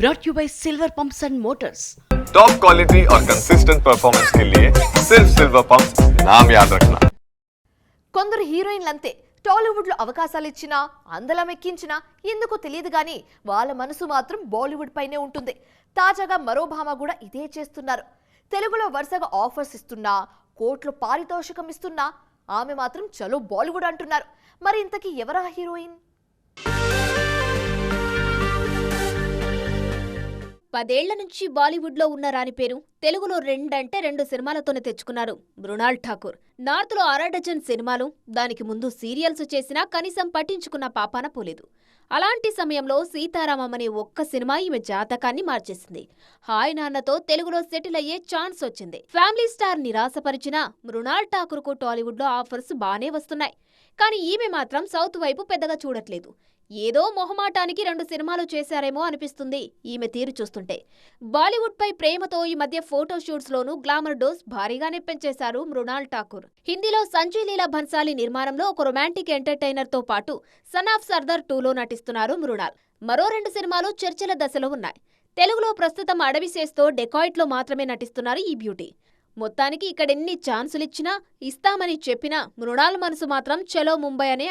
brought you by Silver Pumps and Motors. Top quality और consistent performance के लिए सिर्फ सिल्वर पंप्स नाम याद रखना. కొందరు హీరోయిన్లంతే టాలీవుడ్ లో అవకాశాలు ఇచ్చినా అందలం ఎక్కించినా ఎందుకో తెలియదు గానీ వాళ్ళ మనసు మాత్రం బాలీవుడ్ పైనే ఉంటుంది. తాజాగా మరో భామ కూడా ఇదే చేస్తున్నారు. తెలుగులో వరుసగా ఆఫర్స్ ఇస్తున్నా కోట్లు పారితోషికం ఇస్తున్నా ఆమె మాత్రం చలో బాలీవుడ్ అంటున్నారు. మరి ఇంతకీ ఎవరా హీరోయిన్? 10 ఏళ్ల నుంచి బాలీవుడ్లో ఉన్న రాని పేరు తెలుగులో 2 అంటే 2 సినిమాలతోనే తెచ్చుకున్నారు మృణాల్ ఠాకూర్. నార్త్లో అరడజన్ సినిమాలు, దానికి ముందు సీరియల్స్ చేసినా కనీసం పట్టించుకున్న పాపాన పోలేదు. అలాంటి సమయంలో సీతారామం అనే ఒక్క సినిమా ఈమె జాతకాన్ని మార్చేసింది. హాయ్ నాన్నతో తెలుగులో సెటిల్ అయ్యే ఛాన్స్ వచ్చింది. ఫ్యామిలీ స్టార్ నిరాశపరిచిన మృణాల్ ఠాకూర్కు టాలీవుడ్లో ఆఫర్స్ బానే వస్తున్నాయి. కానీ ఈమె మాత్రం సౌత్ వైపు పెద్దగా చూడట్లేదు. ఏదో మొహమాటానికి 2 సినిమాలు చేశారేమో అనిపిస్తుంది ఈమె తీరు చూస్తుంటే. బాలీవుడ్ పై ప్రేమతో ఈ మధ్య ఫోటోషూట్స్ లోనూ గ్లామర్ డోస్ భారీగానే పెంచేశారు మృణాల్ ఠాకూర్. హిందీలో సంజయ్ లీలా భన్సాలి నిర్మాణంలో ఒక రొమాంటిక్ ఎంటర్టైనర్ తో పాటు సన్ ఆఫ్ సర్దార్ 2లో నటిస్తున్నారు మృణాల్. మరో 2 సినిమాలు చర్చల దశలో ఉన్నాయి. తెలుగులో ప్రస్తుతం అడవిశేస్తో డెకాయిట్ లో మాత్రమే నటిస్తున్నారు ఈ బ్యూటీ. మొత్తానికి ఇక్కడెన్ని ఛాన్సులిచ్చినా ఇస్తామని చెప్పినా మృణాల్ మనసు మాత్రం చలో ముంబై అనే